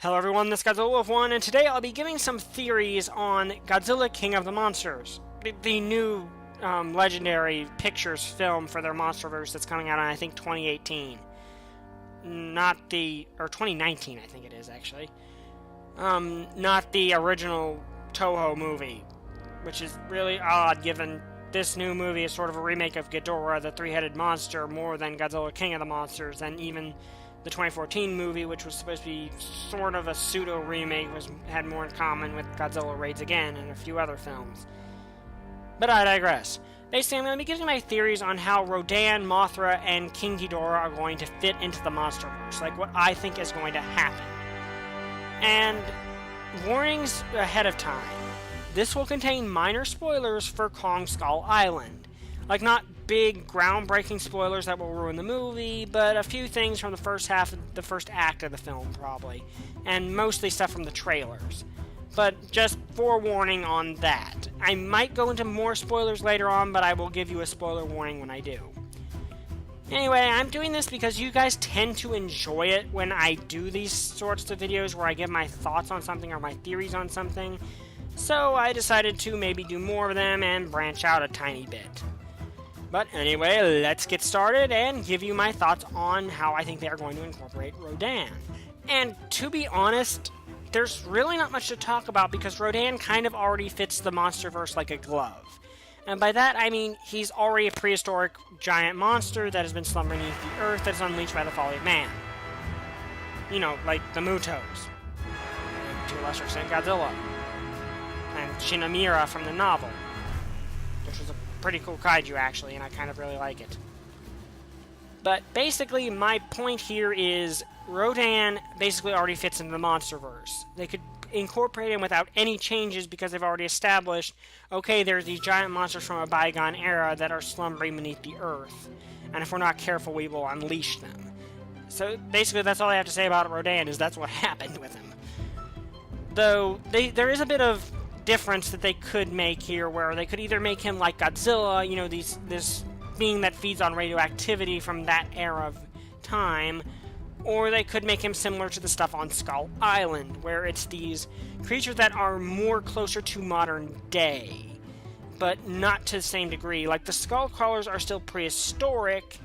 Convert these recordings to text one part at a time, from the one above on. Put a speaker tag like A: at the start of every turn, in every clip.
A: Hello everyone, this is Godzilla with One, and today I'll be giving some theories on Godzilla King of the Monsters, the new Legendary Pictures film for their Monsterverse that's coming out in, I think, 2018. Or 2019, I think it is, actually. Not the original Toho movie, which is really odd given this new movie is sort of a remake of Ghidorah, the three-headed monster, more than Godzilla King of the Monsters, and even the 2014 movie, which was supposed to be sort of a pseudo-remake, had more in common with Godzilla Raids Again and a few other films. But I digress. Basically, I'm going to be giving my theories on how Rodan, Mothra, and King Ghidorah are going to fit into the Monsterverse, like what I think is going to happen. And warnings ahead of time. This will contain minor spoilers for Kong Skull Island. Like, not big, groundbreaking spoilers that will ruin the movie, but a few things from the first act of the film, probably. And mostly stuff from the trailers. But just forewarning on that. I might go into more spoilers later on, but I will give you a spoiler warning when I do. Anyway, I'm doing this because you guys tend to enjoy it when I do these sorts of videos where I give my thoughts on something or my theories on something. So I decided to maybe do more of them and branch out a tiny bit. But anyway, let's get started and give you my thoughts on how I think they are going to incorporate Rodan. And to be honest, there's really not much to talk about because Rodan kind of already fits the Monsterverse like a glove. And by that I mean he's already a prehistoric giant monster that has been slumbering beneath the earth that is unleashed by the folly of man. You know, like the Mutos. And to a lesser extent, Godzilla. And Shinamira from the novel. Which was a pretty cool kaiju, actually, and I kind of really like it. But basically, my point here is Rodan basically already fits into the Monsterverse. They could incorporate him without any changes because they've already established, okay, there's these giant monsters from a bygone era that are slumbering beneath the earth, and if we're not careful, we will unleash them. So basically, that's all I have to say about Rodan, is that's what happened with him. Though, there is a bit of difference that they could make here, where they could either make him like Godzilla, you know, this being that feeds on radioactivity from that era of time, or they could make him similar to the stuff on Skull Island, where it's these creatures that are more closer to modern day, but not to the same degree. Like, the skull crawlers are still prehistoric,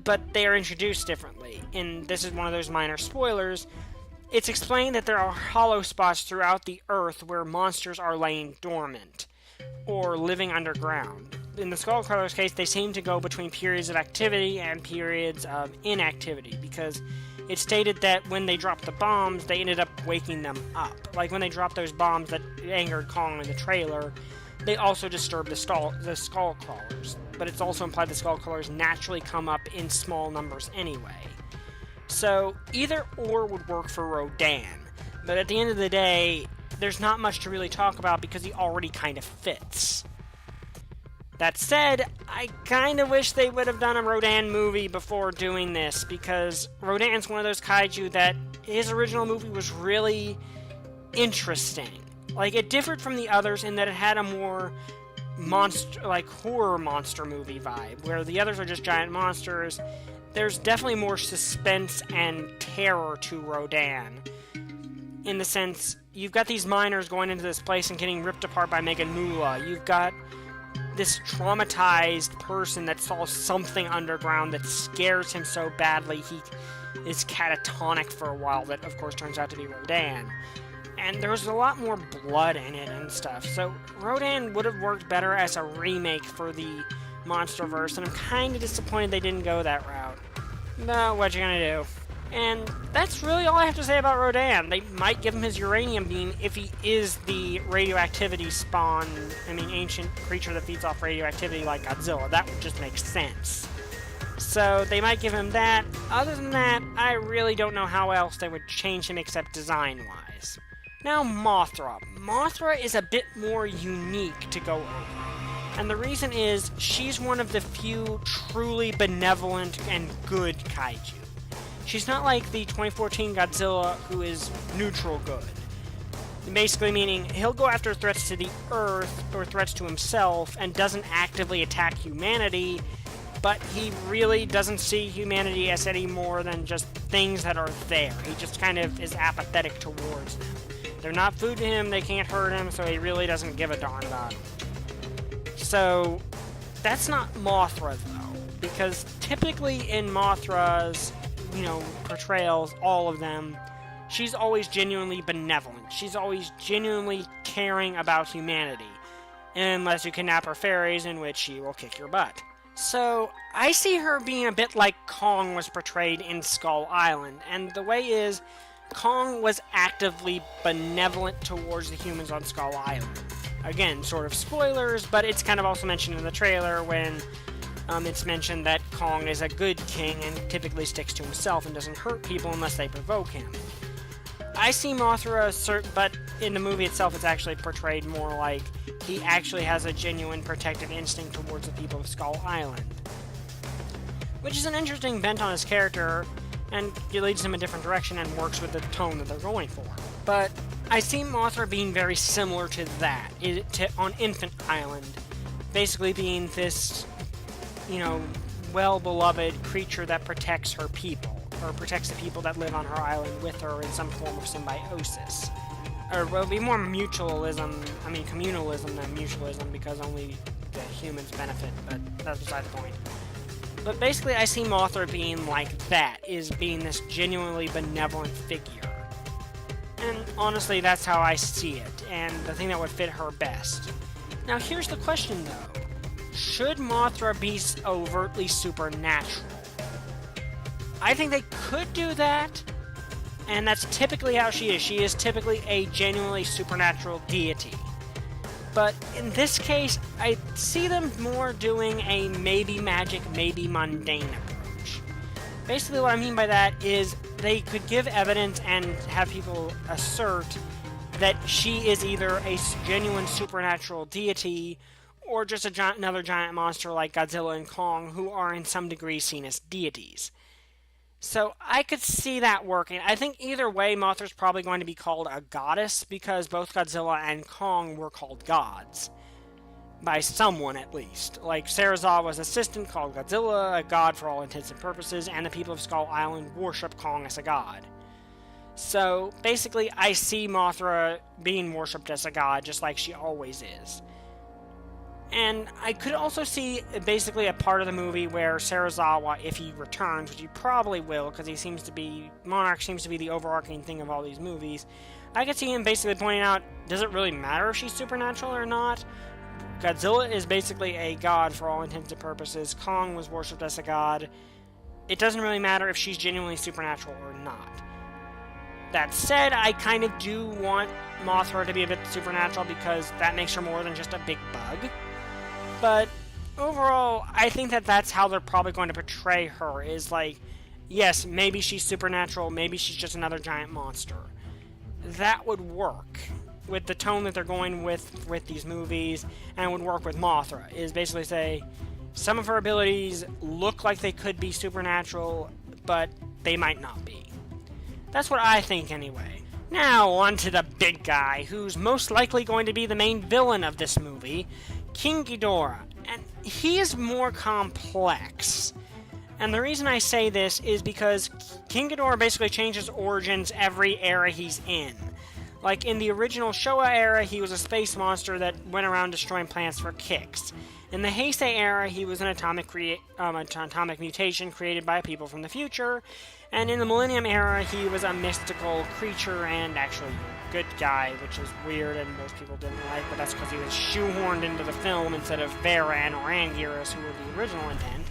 A: but they are introduced differently, and this is one of those minor spoilers. It's explained that there are hollow spots throughout the Earth where monsters are laying dormant, or living underground. In the Skullcrawler's case, they seem to go between periods of activity and periods of inactivity, because it's stated that when they dropped the bombs, they ended up waking them up. Like when they dropped those bombs that angered Kong in the trailer, they also disturbed the Skullcrawlers. But it's also implied the Skullcrawlers naturally come up in small numbers anyway. So, either or would work for Rodan, but at the end of the day, there's not much to really talk about because he already kind of fits. That said, I kind of wish they would have done a Rodan movie before doing this, because Rodan's one of those kaiju that his original movie was really interesting. Like, it differed from the others in that it had a more horror monster movie vibe, where the others are just giant monsters. There's definitely more suspense and terror to Rodan. In the sense, you've got these miners going into this place and getting ripped apart by Meganula. You've got this traumatized person that saw something underground that scares him so badly he is catatonic for a while, that of course turns out to be Rodan. And there's a lot more blood in it and stuff. So Rodan would have worked better as a remake for the Monsterverse, and I'm kind of disappointed they didn't go that route. But what you gonna do? And that's really all I have to say about Rodan. They might give him his uranium beam if he is the radioactivity spawn, ancient creature that feeds off radioactivity like Godzilla. That would just make sense. So they might give him that. Other than that, I really don't know how else they would change him except design-wise. Now, Mothra. Mothra is a bit more unique to go over. And the reason is, she's one of the few truly benevolent and good kaiju. She's not like the 2014 Godzilla, who is neutral good. Basically meaning, he'll go after threats to the Earth, or threats to himself, and doesn't actively attack humanity, but he really doesn't see humanity as any more than just things that are there. He just kind of is apathetic towards them. They're not food to him, they can't hurt him, so he really doesn't give a darn about them. So, that's not Mothra, though, because typically in Mothra's, portrayals, all of them, she's always genuinely benevolent. She's always genuinely caring about humanity. Unless you kidnap her fairies, in which she will kick your butt. So, I see her being a bit like Kong was portrayed in Skull Island, and the way is, Kong was actively benevolent towards the humans on Skull Island. Again, sort of spoilers, but it's kind of also mentioned in the trailer when it's mentioned that Kong is a good king and typically sticks to himself and doesn't hurt people unless they provoke him. I see Mothra, but in the movie itself it's actually portrayed more like he actually has a genuine protective instinct towards the people of Skull Island. Which is an interesting bent on his character, and it leads him a different direction and works with the tone that they're going for. But I see Mothra being very similar to that, on Infant Island. Basically being this, well-beloved creature that protects her people. Or protects the people that live on her island with her in some form of symbiosis. Or it would be more communalism than mutualism, because only the humans benefit, but that's beside the point. But basically, I see Mothra being like that, is being this genuinely benevolent figure. And honestly, that's how I see it, and the thing that would fit her best. Now, here's the question, though. Should Mothra be overtly supernatural? I think they could do that, and that's typically how she is. She is typically a genuinely supernatural deity. But in this case, I see them more doing a maybe magic, maybe mundane approach. Basically what I mean by that is they could give evidence and have people assert that she is either a genuine supernatural deity or just another giant monster like Godzilla and Kong, who are in some degree seen as deities. So I could see that working. I think either way, Mothra's probably going to be called a goddess, because both Godzilla and Kong were called gods. By someone, at least. Like, Serizawa's assistant called Godzilla a god for all intents and purposes, and the people of Skull Island worship Kong as a god. So, basically, I see Mothra being worshipped as a god, just like she always is. And I could also see basically a part of the movie where Serizawa, if he returns, which he probably will, because Monarch seems to be the overarching thing of all these movies, I could see him basically pointing out, does it really matter if she's supernatural or not? Godzilla is basically a god for all intents and purposes. Kong was worshipped as a god. It doesn't really matter if she's genuinely supernatural or not. That said, I kind of do want Mothra to be a bit supernatural, because that makes her more than just a big bug. But overall, I think that that's how they're probably going to portray her, is like, yes, maybe she's supernatural, maybe she's just another giant monster. That would work with the tone that they're going with these movies, and it would work with Mothra, is basically say, some of her abilities look like they could be supernatural, but they might not be. That's what I think anyway. Now, on to the big guy, who's most likely going to be the main villain of this movie, King Ghidorah, and he is more complex. And the reason I say this is because King Ghidorah basically changes origins every era he's in. Like, in the original Showa era, he was a space monster that went around destroying planets for kicks. In the Heisei era, he was an atomic mutation created by people from the future. And in the Millennium era, he was a mystical creature and actually good guy, which is weird and most people didn't like, but that's because he was shoehorned into the film instead of Varan or Anguirus, who were the original intent.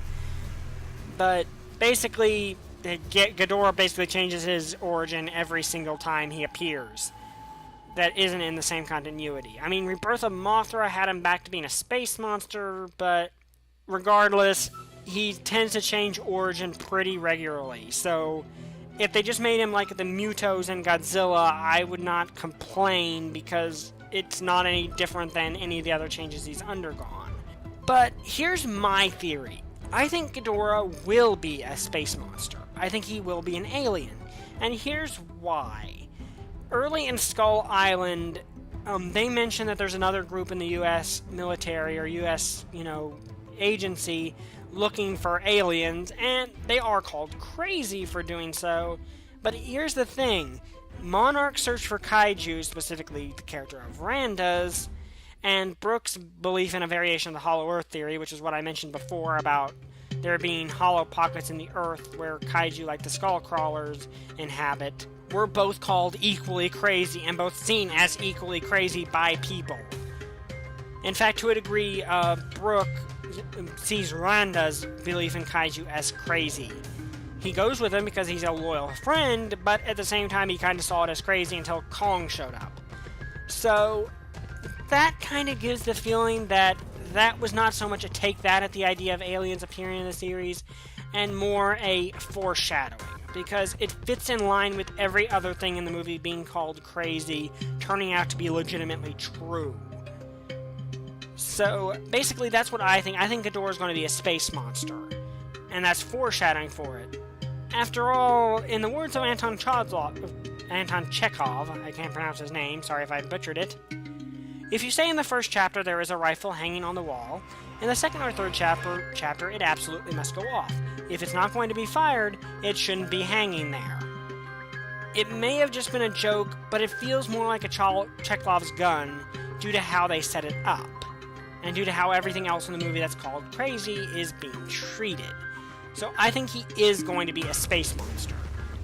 A: But basically, Ghidorah basically changes his origin every single time he appears. That isn't in the same continuity. I mean, Rebirth of Mothra had him back to being a space monster, but regardless, he tends to change origin pretty regularly. So, if they just made him like the Mutos and Godzilla, I would not complain, because it's not any different than any of the other changes he's undergone. But here's my theory. I think Ghidorah will be a space monster. I think he will be an alien. And here's why. Early in Skull Island, they mention that there's another group in the U.S. military or U.S., agency looking for aliens, and they are called crazy for doing so. But here's the thing. Monarch's search for kaiju, specifically the character of Randa's, and Brooks' belief in a variation of the Hollow Earth theory, which is what I mentioned before about there being hollow pockets in the earth where kaiju like the skull crawlers inhabit, were both called equally crazy and both seen as equally crazy by people. In fact, to a degree, Brooke sees Randa's belief in kaiju as crazy. He goes with him because he's a loyal friend, but at the same time he kind of saw it as crazy until Kong showed up. So that kind of gives the feeling that was not so much a take that at the idea of aliens appearing in the series, and more a foreshadowing, because it fits in line with every other thing in the movie being called crazy, turning out to be legitimately true. So basically that's what I think. I think Ghidorah is going to be a space monster, and that's foreshadowing for it. After all, in the words of Anton Chekhov, I can't pronounce his name, sorry if I butchered it, if you say in the first chapter there is a rifle hanging on the wall, in the second or third chapter it absolutely must go off. If it's not going to be fired, it shouldn't be hanging there. It may have just been a joke, but it feels more like a Chekhov's gun due to how they set it up, and due to how everything else in the movie that's called crazy is being treated. So I think he is going to be a space monster.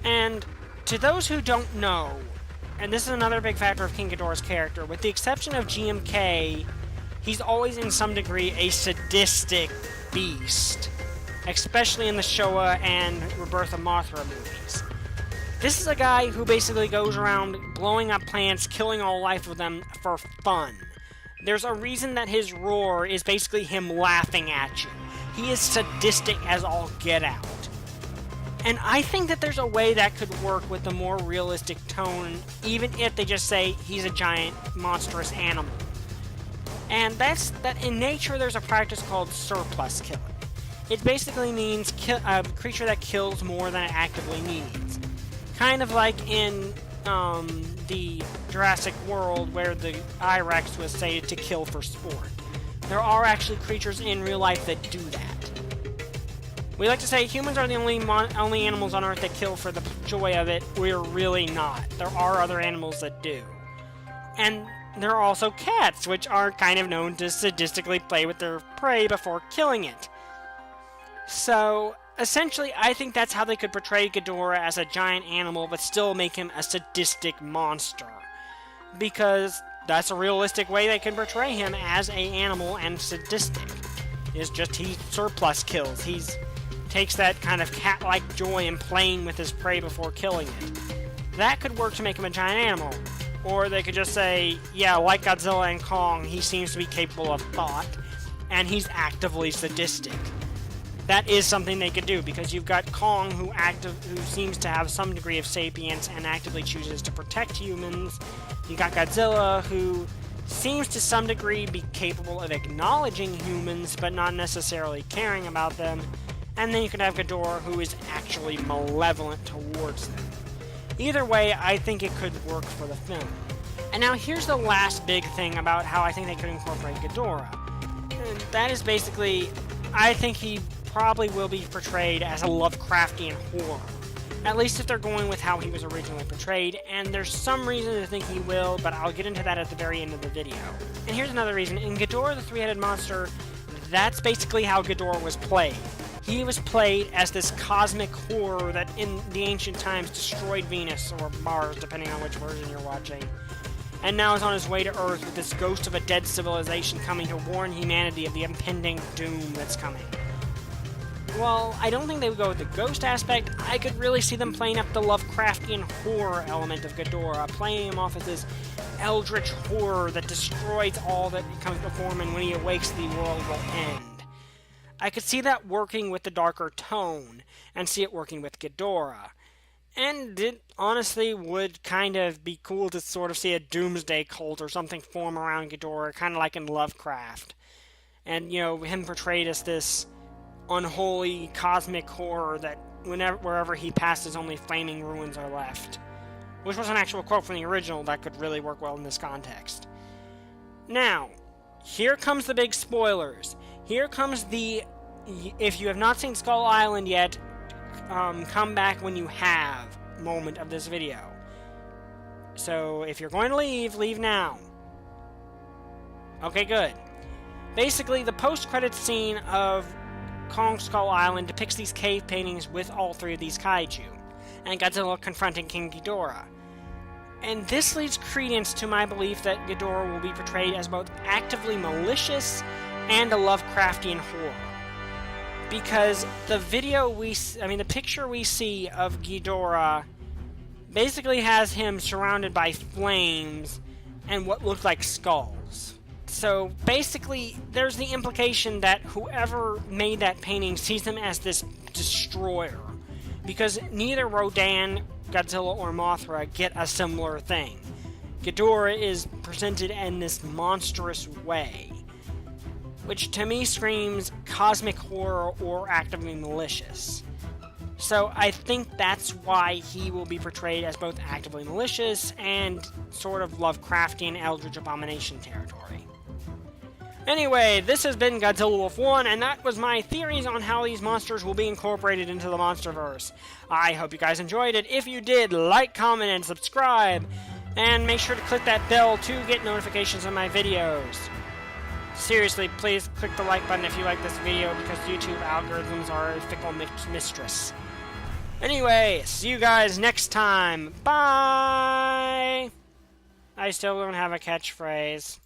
A: And to those who don't know, and this is another big factor of King Ghidorah's character, with the exception of GMK, he's always in some degree a sadistic beast, especially in the Showa and Rebirth of Mothra movies. This is a guy who basically goes around blowing up plants, killing all life with them for fun. There's a reason that his roar is basically him laughing at you. He is sadistic as all get out. And I think that there's a way that could work with the more realistic tone, even if they just say he's a giant, monstrous animal. And that's that in nature there's a practice called surplus killing. It basically means a creature that kills more than it actively needs. Kind of like in the Jurassic World where the I-Rex was said to kill for sport. There are actually creatures in real life that do that. We like to say humans are the only animals on Earth that kill for the joy of it. We're really not. There are other animals that do. And there are also cats, which are kind of known to sadistically play with their prey before killing it. So, essentially, I think that's how they could portray Ghidorah as a giant animal, but still make him a sadistic monster. Because that's a realistic way they can portray him as an animal and sadistic. Is just he surplus kills. He's takes that kind of cat-like joy in playing with his prey before killing it. That could work to make him a giant animal. Or they could just say, yeah, like Godzilla and Kong, he seems to be capable of thought, and he's actively sadistic. That is something they could do, because you've got Kong, who seems to have some degree of sapience and actively chooses to protect humans. You got Godzilla, who seems to some degree be capable of acknowledging humans, but not necessarily caring about them. And then you could have Ghidorah, who is actually malevolent towards them. Either way, I think it could work for the film. And now here's the last big thing about how I think they could incorporate Ghidorah. And that is basically, I think he probably will be portrayed as a Lovecraftian horror. At least if they're going with how he was originally portrayed, and there's some reason to think he will, but I'll get into that at the very end of the video. And here's another reason. In Ghidorah the Three-Headed Monster, that's basically how Ghidorah was played. He was played as this cosmic horror that in the ancient times destroyed Venus, or Mars, depending on which version you're watching, and now is on his way to Earth with this ghost of a dead civilization coming to warn humanity of the impending doom that's coming. Well, I don't think they would go with the ghost aspect. I could really see them playing up the Lovecraftian horror element of Ghidorah, playing him off as this eldritch horror that destroys all that comes before him, and when he awakes, the world will end. I could see that working with the darker tone, and see it working with Ghidorah. And it honestly would kind of be cool to sort of see a doomsday cult or something form around Ghidorah, kind of like in Lovecraft. And, you know, him portrayed as this unholy cosmic horror that wherever he passes only flaming ruins are left. Which was an actual quote from the original that could really work well in this context. Now, here comes the big spoilers. Here comes the if you have not seen Skull Island yet, come back when you have moment of this video. So if you're going to leave, leave now. Okay, good. Basically, the post-credits scene of Kong Skull Island depicts these cave paintings with all three of these kaiju, and Godzilla confronting King Ghidorah. And this leads credence to my belief that Ghidorah will be portrayed as both actively malicious and a Lovecraftian horror. Because the picture we see of Ghidorah basically has him surrounded by flames and what look like skulls. So basically, there's the implication that whoever made that painting sees him as this destroyer. Because neither Rodan, Godzilla, or Mothra get a similar thing. Ghidorah is presented in this monstrous way, which to me screams cosmic horror or actively malicious. So I think that's why he will be portrayed as both actively malicious and sort of Lovecraftian Eldritch Abomination territory. Anyway, this has been Godzilla Wolf 1, and that was my theories on how these monsters will be incorporated into the Monsterverse. I hope you guys enjoyed it. If you did, like, comment, and subscribe. And make sure to click that bell to get notifications on my videos. Seriously, please click the like button if you like this video, because YouTube algorithms are a fickle mistress. Anyway, see you guys next time. Bye! I still don't have a catchphrase.